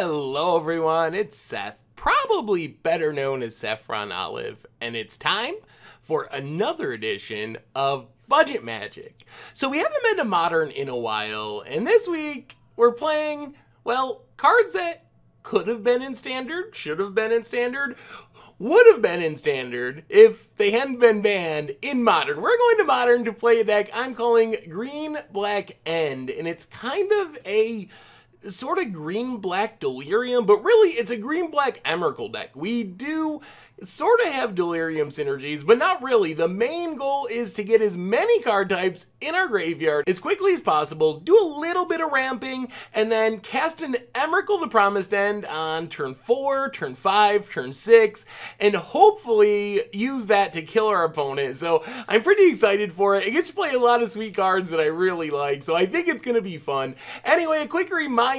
Hello everyone, it's Seth, probably better known as Saffron Olive, and it's time for another edition of Budget Magic. So we haven't been to Modern in a while, and this week we're playing, well, cards that could have been in Standard, should have been in Standard, would have been in Standard if they hadn't been banned in Modern. We're going to Modern to play a deck I'm calling Green Black End, and it's kind of a sort of green-black Delirium, but really it's a green-black Emrakul deck. We do sort of have Delirium synergies, but not really. The main goal is to get as many card types in our graveyard as quickly as possible, do a little bit of ramping, and then cast an Emrakul the Promised End on turn 4, turn 5, turn 6, and hopefully use that to kill our opponent. So I'm pretty excited for it. It gets to play a lot of sweet cards that I really like, so I think it's going to be fun. Anyway, a quick reminder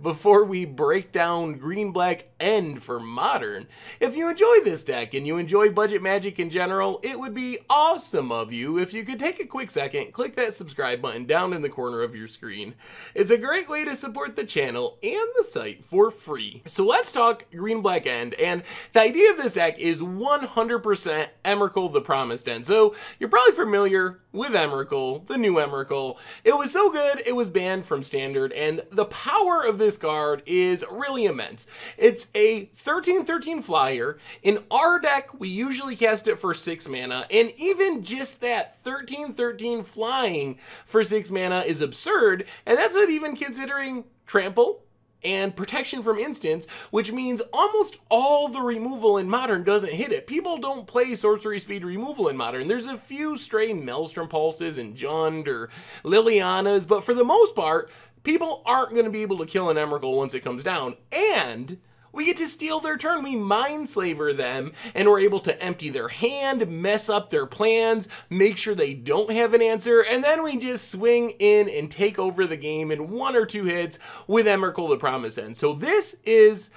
before we break down Green Black End for Modern. If you enjoy this deck and you enjoy Budget Magic in general, it would be awesome of you if you could take a quick second, click that subscribe button down in the corner of your screen. It's a great way to support the channel and the site for free. So let's talk Green Black End, and the idea of this deck is 100% Emrakul the Promised End. So you're probably familiar with Emrakul, the new Emrakul. It was so good it was banned from Standard, and the power of this card is really immense. It's a 13/13 flyer. In our deck, we usually cast it for 6 mana, and even just that 13/13 flying for 6 mana is absurd, and that's not even considering trample and protection from instants, which means almost all the removal in Modern doesn't hit it. People don't play sorcery speed removal in Modern. There's a few stray Maelstrom Pulses and Jund or Lilianas, but for the most part, people aren't going to be able to kill an Emrakul once it comes down, and we get to steal their turn. We Mindslaver them, and we're able to empty their hand, mess up their plans, make sure they don't have an answer, and then we just swing in and take over the game in 1 or 2 hits with Emrakul the Promised End. So this is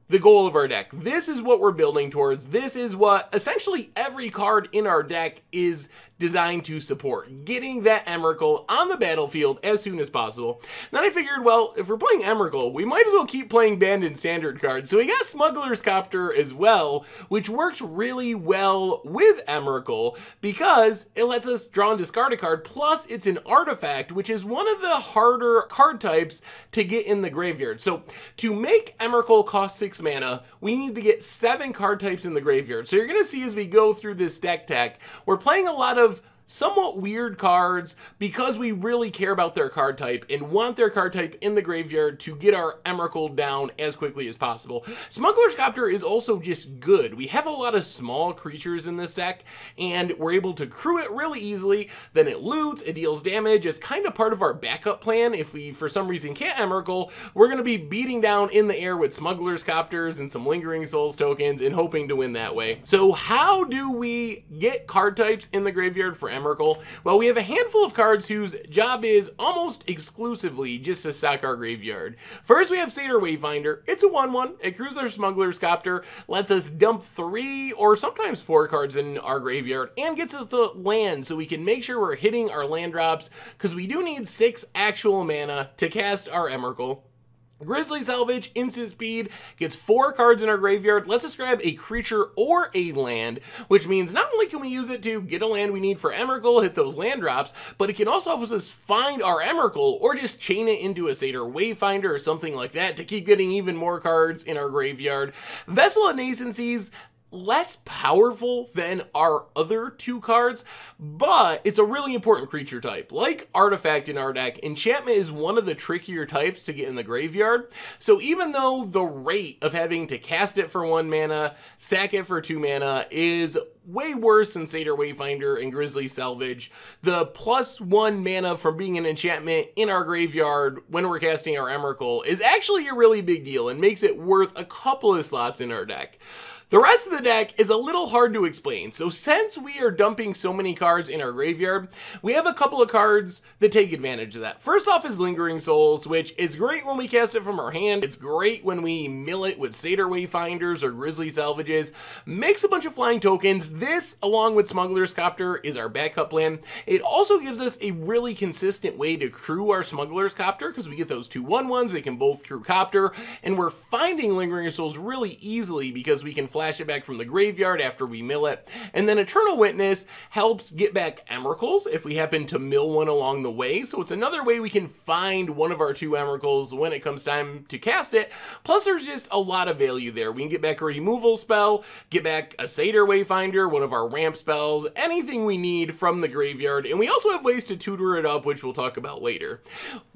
the goal of our deck. This is what we're building towards. This is what essentially every card in our deck is designed to support, getting that Emrakul on the battlefield as soon as possible. Then I figured, well, if we're playing Emrakul, we might as well keep playing banned and standard cards. So we got Smuggler's Copter as well, which works really well with Emrakul because it lets us draw and discard a card, plus it's an artifact, which is one of the harder card types to get in the graveyard. So to make Emrakul cost 6 mana, we need to get 7 card types in the graveyard. So you're going to see as we go through this deck tech, we're playing a lot of somewhat weird cards because we really care about their card type and want their card type in the graveyard to get our Emrakul down as quickly as possible. Smuggler's Copter is also just good. We have a lot of small creatures in this deck, and we're able to crew it really easily. Then it loots, it deals damage. It's kind of part of our backup plan. If we, for some reason, can't Emrakul, we're going to be beating down in the air with Smuggler's Copters and some Lingering Souls tokens and hoping to win that way. So how do we get card types in the graveyard for Emrakul? Well, we have a handful of cards whose job is almost exclusively just to stock our graveyard. First, we have Satyr Wayfinder. It's a 1/1. It crews our Smuggler's Copter, lets us dump 3 or sometimes 4 cards in our graveyard, and gets us the land so we can make sure we're hitting our land drops, because we do need 6 actual mana to cast our Emrakul. Grizzly Salvage, instant speed, gets 4 cards in our graveyard, lets us grab a creature or a land, which means not only can we use it to get a land we need for Emrakul, hit those land drops, but it can also help us find our Emrakul or just chain it into a Satyr Wayfinder or something like that to keep getting even more cards in our graveyard. Vessel of Nascencies, less powerful than our other 2 cards, but it's a really important creature type. Like Artifact in our deck, Enchantment is one of the trickier types to get in the graveyard. So even though the rate of having to cast it for 1 mana, sack it for 2 mana is way worse than Satyr Wayfinder and Grizzly Salvage, the +1 mana from being an enchantment in our graveyard when we're casting our Emrakul is actually a really big deal and makes it worth a couple of slots in our deck. The rest of the deck is a little hard to explain, so since we are dumping so many cards in our graveyard, we have a couple of cards that take advantage of that. First off is Lingering Souls, which is great when we cast it from our hand. It's great when we mill it with Satyr Wayfinders or Grizzly Salvages. Makes a bunch of flying tokens. This, along with Smuggler's Copter, is our backup plan. It also gives us a really consistent way to crew our Smuggler's Copter, because we get those 2/1/1s, they can both crew Copter, and we're finding Lingering Souls really easily because we can flash it back from the graveyard after we mill it. And then Eternal Witness helps get back Emrakuls if we happen to mill one along the way. So it's another way we can find one of our 2 Emrakuls when it comes time to cast it. Plus there's just a lot of value there. We can get back a removal spell, get back a Satyr Wayfinder, one of our ramp spells, anything we need from the graveyard. And we also have ways to tutor it up, which we'll talk about later.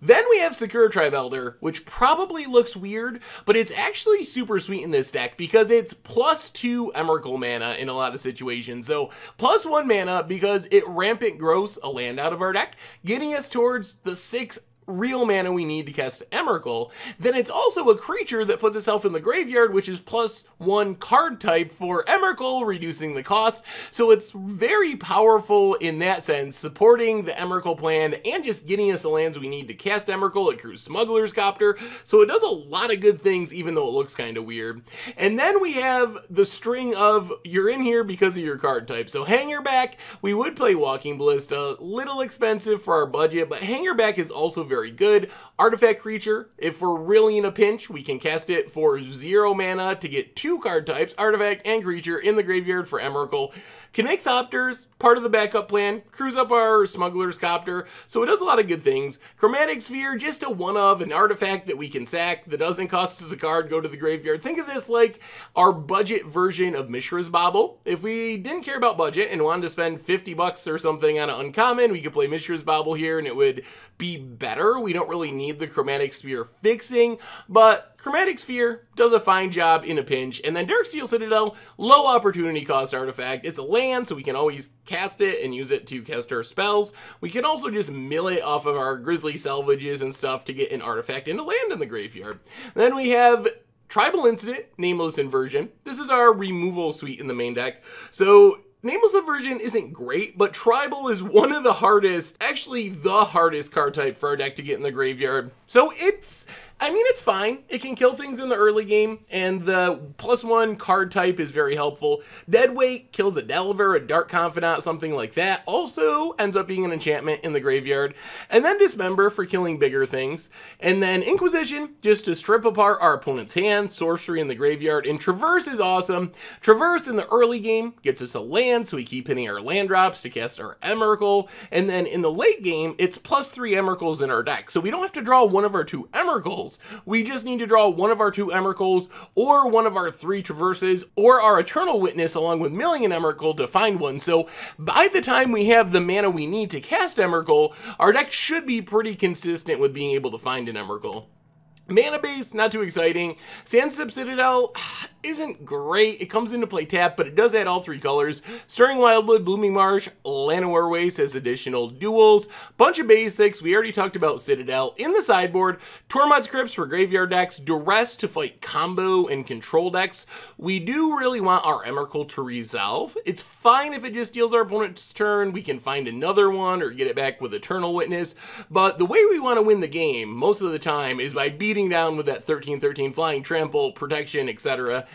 Then we have Sakura Tribe Elder, which probably looks weird, but it's actually super sweet in this deck because it's +2 Emrakul mana in a lot of situations. So +1 mana because it rampant grows a land out of our deck, getting us towards the 6 real mana we need to cast Emrakul. Then it's also a creature that puts itself in the graveyard, which is +1 card type for Emrakul, reducing the cost. So it's very powerful in that sense, supporting the Emrakul plan and just getting us the lands we need to cast Emrakul. It crews Smuggler's Copter, so it does a lot of good things even though it looks kind of weird. And then we have the string of you're in here because of your card type. So Hangerback, we would play Walking Ballista, little expensive for our budget, but Hangerback is also very good. Artifact creature, if we're really in a pinch, we can cast it for 0 mana to get 2 card types, artifact and creature, in the graveyard for Emrakul. Can make Thopters, part of the backup plan, crews up our Smuggler's Copter, so it does a lot of good things. Chromatic Sphere, just a one of, an artifact that we can sack that doesn't cost us a card, go to the graveyard. Think of this like our budget version of Mishra's Bauble. If we didn't care about budget and wanted to spend 50 bucks or something on an uncommon, we could play Mishra's Bauble here and it would be better. We don't really need the Chromatic Sphere fixing, but Chromatic Sphere does a fine job in a pinch. And then Darksteel Citadel, low opportunity cost artifact. It's a land, so we can always cast it and use it to cast our spells. We can also just mill it off of our Grizzly Salvages and stuff to get an artifact and a land in the graveyard. Then we have Tribal Incident, Nameless Inversion. This is our removal suite in the main deck. So Nameless Inversion isn't great, but Tribal is one of the hardest, actually the hardest card type for our deck to get in the graveyard. So it's fine. It can kill things in the early game, and the +1 card type is very helpful. Deadweight kills a Delver, a Dark Confidant, something like that. Also ends up being an enchantment in the graveyard. And then Dismember for killing bigger things. And then Inquisition, just to strip apart our opponent's hand. Sorcery in the graveyard. And Traverse is awesome. Traverse in the early game gets us a land, so we keep hitting our land drops to cast our Emrakul. And then in the late game, it's +3 Emrakuls in our deck. So we don't have to draw one of our 2 Emrakuls. We just need to draw one of our 2 Emrakuls, or one of our 3 Traverses, or our Eternal Witness along with milling an Emrakul to find one. So by the time we have the mana we need to cast Emrakul, our deck should be pretty consistent with being able to find an Emrakul. Mana base, not too exciting. Sandstep Citadel isn't great. It comes into play tap, but it does add all 3 colors. Stirring Wildwood, Blooming Marsh, Llanowar Waste as additional duals. Bunch of basics. We already talked about Citadel. In the sideboard, Tormod's Crypts for graveyard decks, Duress to fight combo and control decks. We do really want our Emrakul to resolve. It's fine if it just steals our opponent's turn. We can find another one or get it back with Eternal Witness. But the way we want to win the game most of the time is by beating down with that 13/13 flying, trample, protection, etc.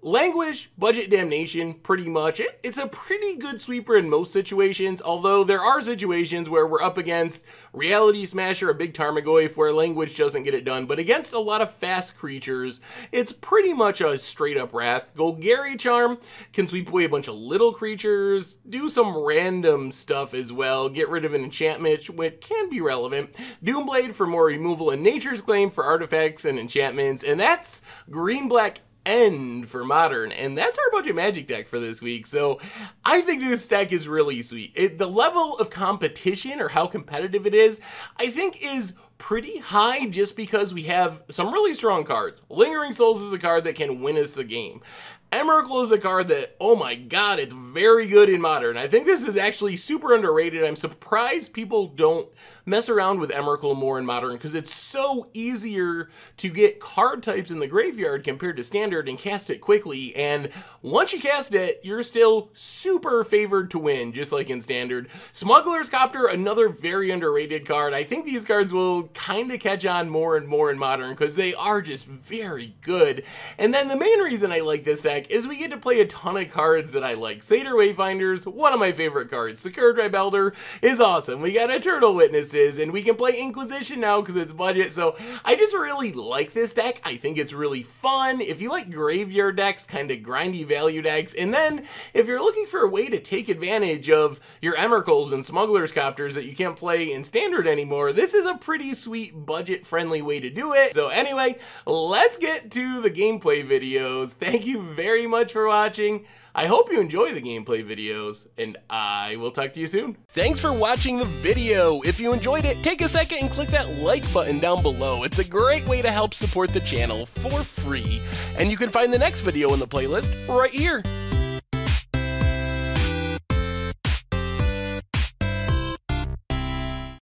Languish, Budget Damnation, pretty much. It's a pretty good sweeper in most situations, although there are situations where we're up against Reality Smasher, a big Tarmogoyf, where Languish doesn't get it done, but against a lot of fast creatures, it's pretty much a straight-up Wrath. Golgari Charm can sweep away a bunch of little creatures, do some random stuff as well, get rid of an enchantment, which can be relevant. Doomblade for more removal, and Nature's Claim for artifacts and enchantments, and that's green-black End for Modern, and that's our budget magic deck for this week. So I think this deck is really sweet. The level of competition, or how competitive it is, I think is pretty high just because we have some really strong cards. Lingering Souls is a card that can win us the game. Emrakul is a card that, oh my god, it's very good in Modern. I think this is actually super underrated. I'm surprised people don't mess around with Emrakul more in Modern because it's so easier to get card types in the graveyard compared to Standard and cast it quickly. And once you cast it, you're still super favored to win, just like in Standard. Smuggler's Copter, another very underrated card. I think these cards will kind of catch on more and more in Modern because they are just very good. And then the main reason I like this deck is we get to play a ton of cards that I like. Satyr Wayfinders, one of my favorite cards. Secure Tribe Elder is awesome. We got Eternal Witnesses, and we can play Inquisition now because it's budget. So I just really like this deck. I think it's really fun. If you like graveyard decks, kind of grindy value decks, and then if you're looking for a way to take advantage of your Emrakuls and Smuggler's Copters that you can't play in Standard anymore, this is a pretty sweet budget-friendly way to do it. So anyway, let's get to the gameplay videos. Thank you very much for watching. I hope you enjoy the gameplay videos, and I will talk to you soon. Thanks for watching the video. If you enjoyed it, take a second and click that like button down below. It's a great way to help support the channel for free, and you can find the next video in the playlist right here.